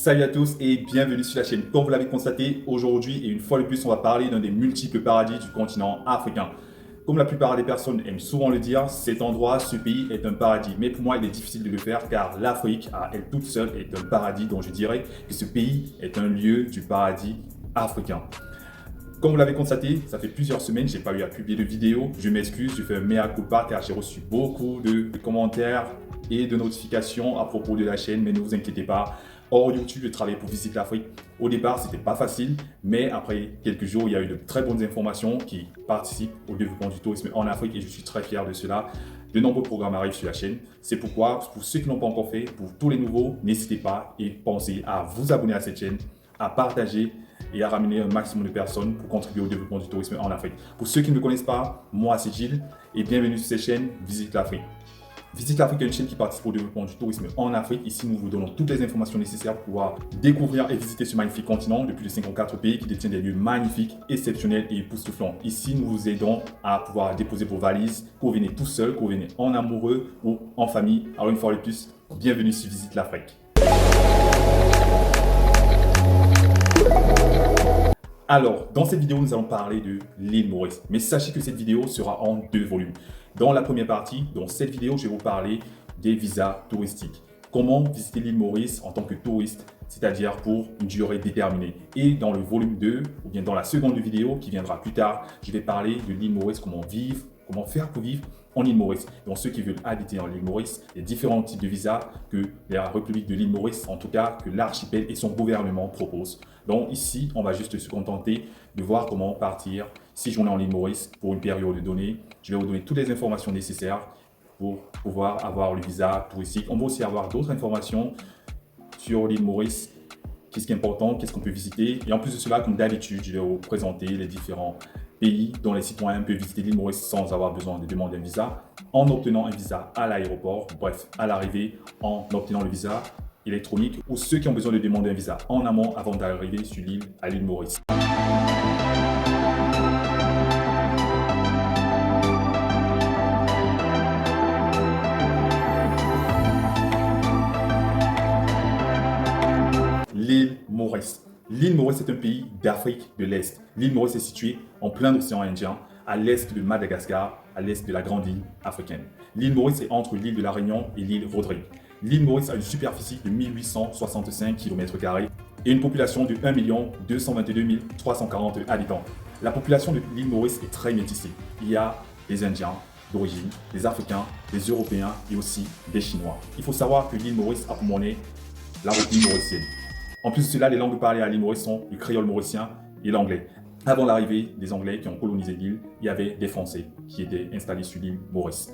Salut à tous et bienvenue sur la chaîne. Comme vous l'avez constaté, aujourd'hui et une fois de plus, on va parler d'un des multiples paradis du continent africain. Comme la plupart des personnes aiment souvent le dire, cet endroit, ce pays est un paradis. Mais pour moi, il est difficile de le faire car l'Afrique, à elle toute seule, est un paradis. Donc je dirais que ce pays est un lieu du paradis africain. Comme vous l'avez constaté, ça fait plusieurs semaines, je n'ai pas eu à publier de vidéo. Je m'excuse, je fais un mea culpa car j'ai reçu beaucoup de commentaires et de notifications à propos de la chaîne, mais ne vous inquiétez pas. Hors YouTube, je travaillais pour Visite l'Afrique. Au départ, ce n'était pas facile, mais après quelques jours, il y a eu de très bonnes informations qui participent au développement du tourisme en Afrique et je suis très fier de cela. De nombreux programmes arrivent sur la chaîne. C'est pourquoi, pour ceux qui n'ont pas encore fait, pour tous les nouveaux, n'hésitez pas et pensez à vous abonner à cette chaîne, à partager et à ramener un maximum de personnes pour contribuer au développement du tourisme en Afrique. Pour ceux qui ne me connaissent pas, moi c'est Gilles et bienvenue sur cette chaîne Visite l'Afrique. Visite l'Afrique est une chaîne qui participe au développement du tourisme en Afrique. Ici, nous vous donnons toutes les informations nécessaires pour pouvoir découvrir et visiter ce magnifique continent de plus de 54 pays qui détient des lieux magnifiques, exceptionnels et époustouflants. Ici, nous vous aidons à pouvoir déposer vos valises, que vous venez tout seul, que vous venez en amoureux ou en famille. Alors une fois de plus, bienvenue sur Visite l'Afrique. Alors, dans cette vidéo, nous allons parler de l'île Maurice. Mais sachez que cette vidéo sera en deux volumes. Dans la première partie, dans cette vidéo, je vais vous parler des visas touristiques. Comment visiter l'île Maurice en tant que touriste, c'est-à-dire pour une durée déterminée. Et dans le volume 2, ou bien dans la seconde vidéo qui viendra plus tard, je vais parler de l'île Maurice, comment vivre, comment faire pour vivre en île Maurice. Donc ceux qui veulent habiter en île Maurice, les différents types de visas que la République de l'île Maurice, en tout cas que l'archipel et son gouvernement proposent. Donc ici, on va juste se contenter de voir comment partir si j'en ai en île Maurice pour une période donnée. Je vais vous donner toutes les informations nécessaires pour pouvoir avoir le visa touristique. On va aussi avoir d'autres informations sur l'île Maurice. Qu'est-ce qui est important, qu'est-ce qu'on peut visiter. Et en plus de cela, comme d'habitude, je vais vous présenter les différents pays dont les citoyens peuvent visiter l'île Maurice sans avoir besoin de demander un visa, en obtenant un visa à l'aéroport, bref, à l'arrivée, en obtenant le visa électronique, ou ceux qui ont besoin de demander un visa en amont avant d'arriver sur l'île à l'île Maurice. L'île Maurice. L'île Maurice est un pays d'Afrique de l'Est. L'île Maurice est située en plein océan Indien, à l'est de Madagascar, à l'est de la grande île africaine. L'île Maurice est entre l'île de la Réunion et l'île Rodrigue. L'île Maurice a une superficie de 1865 km² et une population de 1 222 340 habitants. La population de l'île Maurice est très métissée. Il y a des Indiens d'origine, des Africains, des Européens et aussi des Chinois. Il faut savoir que l'île Maurice a pour monnaie la roupie mauricienne. En plus de cela, les langues parlées à l'île Maurice sont le créole mauricien et l'anglais. Avant l'arrivée des Anglais qui ont colonisé l'île, il y avait des Français qui étaient installés sur l'île Maurice.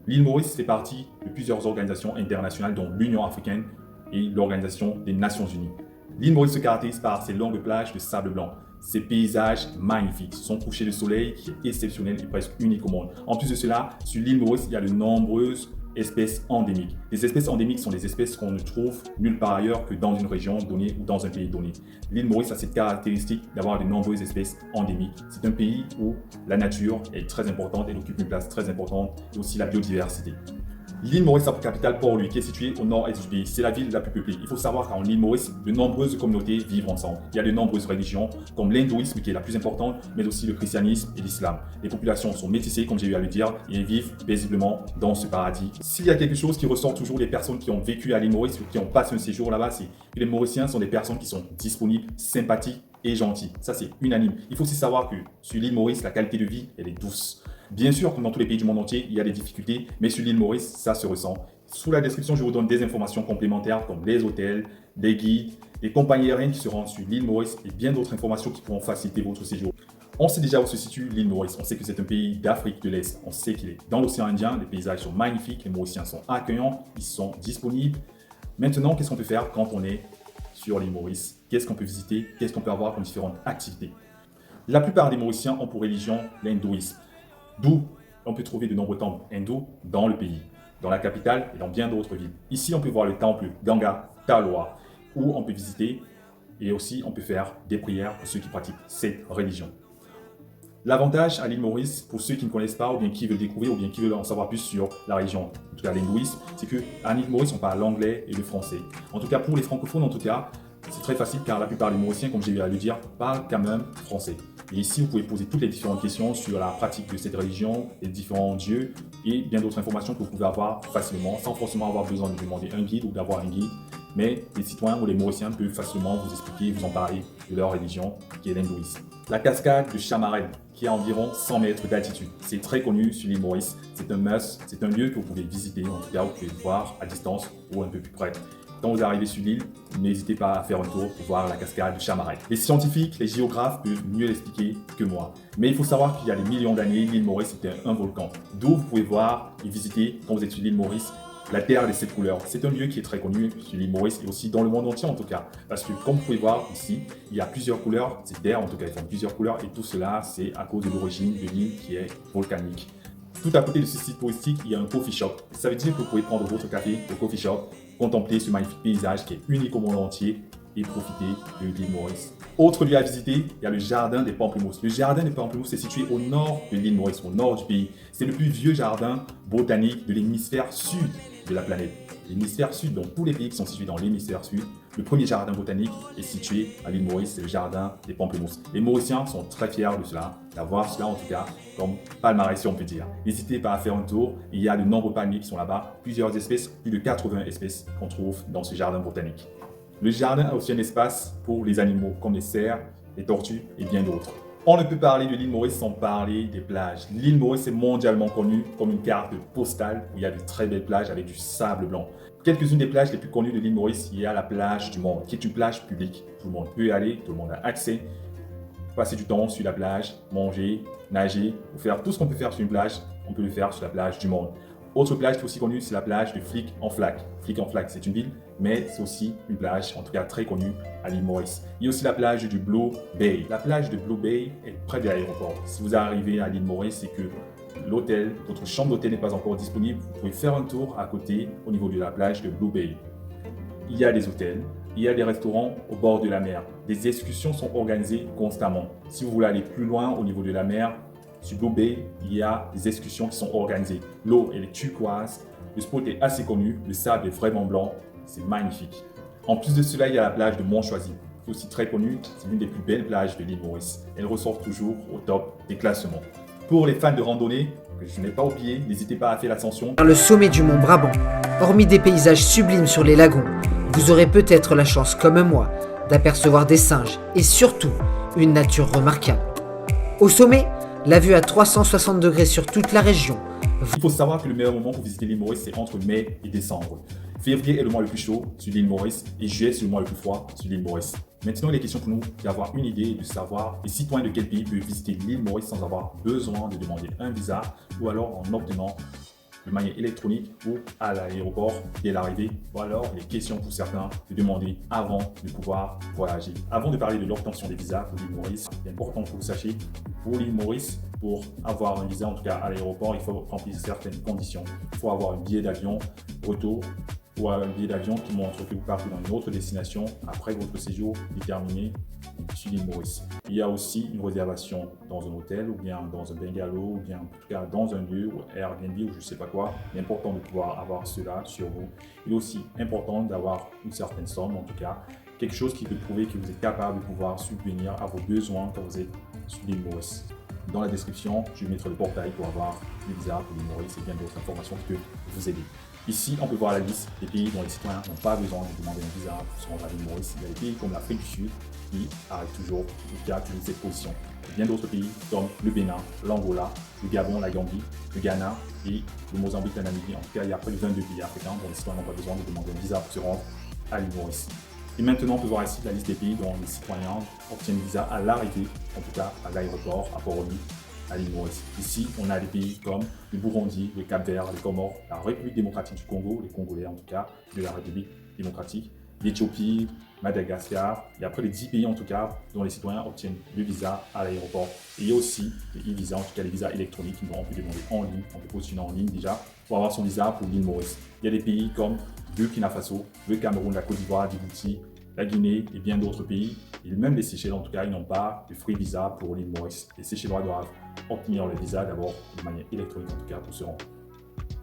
L'île Maurice fait partie de plusieurs organisations internationales dont l'Union africaine et l'Organisation des Nations Unies. L'île Maurice se caractérise par ses longues plages de sable blanc, ses paysages magnifiques, son coucher de soleil qui est exceptionnel et presque unique au monde. En plus de cela, sur l'île Maurice, il y a de nombreuses espèces endémiques. Les espèces endémiques sont des espèces qu'on ne trouve nulle part ailleurs que dans une région donnée ou dans un pays donné. L'île Maurice a cette caractéristique d'avoir de nombreuses espèces endémiques. C'est un pays où la nature est très importante, elle occupe une place très importante et aussi la biodiversité. L'île Maurice a pour capitale Port-Louis qui est située au nord-est du pays. C'est la ville la plus peuplée. Il faut savoir qu'en île Maurice, de nombreuses communautés vivent ensemble. Il y a de nombreuses religions, comme l'hindouisme qui est la plus importante, mais aussi le christianisme et l'islam. Les populations sont métissées, comme j'ai eu à le dire, et elles vivent paisiblement dans ce paradis. S'il y a quelque chose qui ressort toujours des personnes qui ont vécu à l'île Maurice ou qui ont passé un séjour là-bas, c'est que les Mauriciens sont des personnes qui sont disponibles, sympathiques et gentilles. Ça, c'est unanime. Il faut aussi savoir que sur l'île Maurice, la qualité de vie, elle est douce. Bien sûr, comme dans tous les pays du monde entier, il y a des difficultés, mais sur l'île Maurice, ça se ressent. Sous la description, je vous donne des informations complémentaires comme les hôtels, des guides, les compagnies aériennes qui se rendent sur l'île Maurice et bien d'autres informations qui pourront faciliter votre séjour. On sait déjà où se situe l'île Maurice. On sait que c'est un pays d'Afrique de l'Est. On sait qu'il est dans l'océan Indien. Les paysages sont magnifiques. Les Mauriciens sont accueillants. Ils sont disponibles. Maintenant, qu'est-ce qu'on peut faire quand on est sur l'île Maurice? Qu'est-ce qu'on peut visiter? Qu'est-ce qu'on peut avoir comme différentes activités? La plupart des Mauriciens ont pour religion l'hindouisme. D'où on peut trouver de nombreux temples hindous dans le pays, dans la capitale et dans bien d'autres villes. Ici, on peut voir le temple Ganga Taloa, où on peut visiter et aussi on peut faire des prières pour ceux qui pratiquent cette religion. L'avantage à l'île Maurice, pour ceux qui ne connaissent pas ou bien qui veulent découvrir ou bien qui veulent en savoir plus sur la région, en tout cas l'hindouisme, c'est qu'à l'île Maurice, on parle l'anglais et le français. En tout cas, pour les francophones, en tout cas, C'est très facile car la plupart des Mauriciens, comme j'ai eu à le dire, parlent quand même français. Et ici, vous pouvez poser toutes les différentes questions sur la pratique de cette religion, les différents dieux et bien d'autres informations que vous pouvez avoir facilement sans forcément avoir besoin de demander un guide ou d'avoir un guide. Mais les citoyens ou les Mauriciens peuvent facilement vous expliquer, vous en parler de leur religion qui est l'hindouisme. La cascade de Chamarel, qui est à environ 100 mètres d'altitude. C'est très connu sur l'île Maurice. C'est un must, c'est un lieu que vous pouvez visiter, en tout cas vous pouvez voir à distance ou un peu plus près. Quand vous arrivez sur l'île, n'hésitez pas à faire un tour pour voir la cascade de Chamarel. Les scientifiques, les géographes peuvent mieux l'expliquer que moi. Mais il faut savoir qu'il y a des millions d'années, l'île Maurice était un volcan. D'où vous pouvez voir et visiter, quand vous êtes sur l'île Maurice, la Terre des 7 couleurs. C'est un lieu qui est très connu sur l'île Maurice et aussi dans le monde entier en tout cas. Parce que comme vous pouvez voir ici, il y a plusieurs couleurs. Ces terres en tout cas, ils font plusieurs couleurs et tout cela, c'est à cause de l'origine de l'île qui est volcanique. Tout à côté de ce site touristique, il y a un coffee shop. Ça veut dire que vous pouvez prendre votre café au coffee shop, contempler ce magnifique paysage qui est unique au monde entier et profiter de l'île Maurice. Autre lieu à visiter, il y a le jardin des pamplemousses. Le jardin des pamplemousses est situé au nord de l'île Maurice, au nord du pays. C'est le plus vieux jardin botanique de l'hémisphère sud de la planète. L'hémisphère sud, donc tous les pays qui sont situés dans l'hémisphère sud, le premier jardin botanique est situé à l'île Maurice, c'est le jardin des pamplemousses. Les Mauriciens sont très fiers de cela, d'avoir cela en tout cas comme palmarès si on peut dire. N'hésitez pas à faire un tour, il y a de nombreux palmiers qui sont là-bas, plusieurs espèces, plus de 80 espèces qu'on trouve dans ce jardin botanique. Le jardin a aussi un espace pour les animaux comme les cerfs, les tortues et bien d'autres. On ne peut parler de l'île Maurice sans parler des plages. L'île Maurice est mondialement connue comme une carte postale où il y a de très belles plages avec du sable blanc. Quelques-unes des plages les plus connues de l'île Maurice, il y a la plage du Monde, qui est une plage publique. Tout le monde peut y aller, tout le monde a accès. Passer du temps sur la plage, manger, nager, ou faire tout ce qu'on peut faire sur une plage, on peut le faire sur la plage du Monde. Autre plage qui est aussi connue, c'est la plage de Flic en Flac. Flic en Flac, c'est une ville, mais c'est aussi une plage, en tout cas très connue à l'île Maurice. Il y a aussi la plage du Blue Bay. La plage de Blue Bay est près de l'aéroport. Si vous arrivez à l'île Maurice et que l'hôtel, votre chambre d'hôtel n'est pas encore disponible, vous pouvez faire un tour à côté au niveau de la plage de Blue Bay. Il y a des hôtels, il y a des restaurants au bord de la mer. Des excursions sont organisées constamment. Si vous voulez aller plus loin au niveau de la mer, sur Blue Bay, il y a des excursions qui sont organisées. L'eau elle est turquoise, le spot est assez connu, le sable est vraiment blanc, c'est magnifique. En plus de cela, il y a la plage de Montchoisy, qui est aussi très connue, c'est l'une des plus belles plages de l'île Maurice. Elle ressort toujours au top des classements. Pour les fans de randonnée, que je n'ai pas oublié, n'hésitez pas à faire l'ascension Vers le sommet du mont Brabant, hormis des paysages sublimes sur les lagons, vous aurez peut-être la chance, comme moi, d'apercevoir des singes et surtout une nature remarquable. Au sommet, la vue à 360 degrés sur toute la région. Il faut savoir que le meilleur moment pour visiter l'île Maurice, c'est entre mai et décembre. Février est le mois le plus chaud sur l'île Maurice et juillet, c'est le mois le plus froid sur l'île Maurice. Maintenant, il est question pour nous d'avoir une idée et de savoir les citoyens de quel pays peuvent visiter l'île Maurice sans avoir besoin de demander un visa ou alors en obtenant de manière électronique ou à l'aéroport dès l'arrivée, ou alors les questions pour certains de demander avant de pouvoir voyager. Avant de parler de l'obtention des visas pour l'île Maurice, il est important que vous sachiez, pour l'île Maurice, pour avoir un visa, en tout cas à l'aéroport, il faut remplir certaines conditions. Il faut avoir un billet d'avion retour ou un billet d'avion qui montre que vous partez dans une autre destination après votre séjour déterminé sur l'île Maurice. Il y a aussi une réservation dans un hôtel ou bien dans un bungalow ou bien en tout cas dans un lieu ou Airbnb ou je ne sais pas quoi. Il est important de pouvoir avoir cela sur vous. Il est aussi important d'avoir une certaine somme, en tout cas quelque chose qui peut prouver que vous êtes capable de pouvoir subvenir à vos besoins quand vous êtes sur l'île Maurice. Dans la description, je vais mettre le portail pour avoir le visa pour l'île Maurice et bien d'autres informations qui peuvent vous aider. Ici, on peut voir la liste des pays dont les citoyens n'ont pas besoin de demander un visa pour se rendre à l'île Maurice. Il y a des pays comme l'Afrique du Sud qui arrivent toujours, qui a toujours cette position. Il y a bien d'autres pays comme le Bénin, l'Angola, le Gabon, la Gambie, le Ghana et le Mozambique, la Namibie. En tout cas, il y a près de 22 pays africains dont les citoyens n'ont pas besoin de demander un visa pour se rendre à l'île Maurice. Et maintenant, on peut voir ici la liste des pays dont les citoyens obtiennent un visa à l'arrivée, en tout cas à l'aéroport, à Port-au-Prince, à l'île Maurice. Ici, on a des pays comme le Burundi, le Cap-Vert, les Comores, la République démocratique du Congo, les Congolais en tout cas, de la République démocratique, l'Éthiopie, Madagascar, et après les 10 pays en tout cas dont les citoyens obtiennent le visa à l'aéroport. Et il y a aussi les e-visas, en tout cas les visas électroniques, dont on peut demander en ligne, on peut postuler en ligne déjà pour avoir son visa pour l'île Maurice. Il y a des pays comme le Burkina Faso, le Cameroun, la Côte d'Ivoire, Djibouti, la Guinée et bien d'autres pays, et même les Seychelles en tout cas, ils n'ont pas de free visa pour l'île Maurice. Les Seychellois doivent obtenir le visa d'abord de manière électronique en tout cas pour se rendre.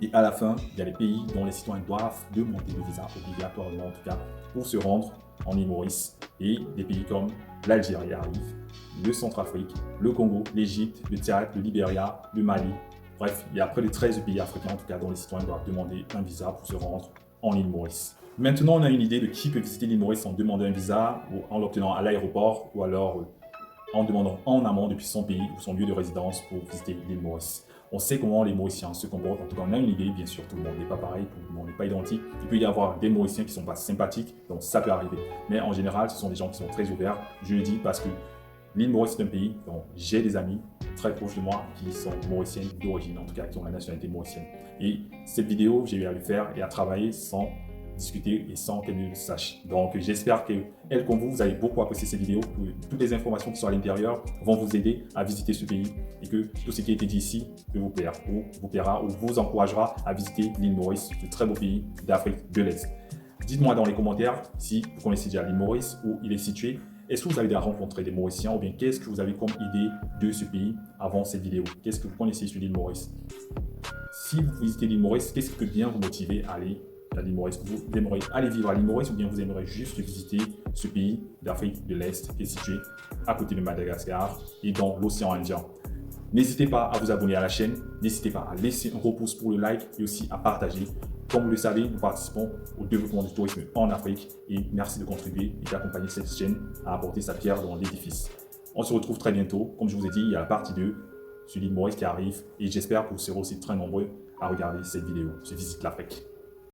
Et à la fin, il y a les pays dont les citoyens doivent demander le visa obligatoirement, en tout cas, pour se rendre en île Maurice. Et des pays comme l'Algérie arrivent, le Centrafrique, le Congo, l'Égypte, le Tchad, le Libéria, le Mali. Bref, il y a près de 13 pays africains, en tout cas, dont les citoyens doivent demander un visa pour se rendre en île Maurice. Maintenant, on a une idée de qui peut visiter l'île Maurice en demandant un visa ou en l'obtenant à l'aéroport ou alors en demandant en amont depuis son pays ou son lieu de résidence pour visiter l'île Maurice. On sait comment les Mauriciens se comportent, en tout cas on a une idée, bien sûr tout le monde n'est pas pareil, tout le monde n'est pas identique. Il peut y avoir des Mauriciens qui ne sont pas sympathiques, donc ça peut arriver. Mais en général, ce sont des gens qui sont très ouverts. Je le dis parce que l'île Maurice est un pays dont j'ai des amis très proches de moi qui sont mauriciens d'origine, en tout cas qui ont la nationalité mauricienne. Et cette vidéo, j'ai eu à le faire et à travailler sans discuter et sans qu'elle ne le sache. Donc j'espère qu'elle comme vous avez beaucoup apprécié cette vidéo, que toutes les informations qui sont à l'intérieur vont vous aider à visiter ce pays et que tout ce qui a été dit ici peut vous plaire ou vous plaira ou vous encouragera à visiter l'île Maurice, ce très beau pays d'Afrique de l'Est. Dites-moi dans les commentaires si vous connaissez déjà l'île Maurice, où il est situé. Est-ce que vous avez déjà rencontré des Mauriciens ou bien qu'est-ce que vous avez comme idée de ce pays avant cette vidéo? Qu'est-ce que vous connaissez sur l'île Maurice? Si vous visitez l'île Maurice, qu'est-ce qui peut bien vous motiver à aller à l'île Maurice? Vous aimeriez aller vivre à l'île Maurice ou bien vous aimeriez juste visiter ce pays d'Afrique de l'Est qui est situé à côté de Madagascar et dans l'océan Indien? N'hésitez pas à vous abonner à la chaîne, n'hésitez pas à laisser un gros pouce pour le like et aussi à partager. Comme vous le savez, nous participons au développement du tourisme en Afrique et merci de contribuer et d'accompagner cette chaîne à apporter sa pierre dans l'édifice. On se retrouve très bientôt. Comme je vous ai dit, il y a la partie 2 sur l'île Maurice qui arrive et j'espère que vous serez aussi très nombreux à regarder cette vidéo. Je visite l'Afrique.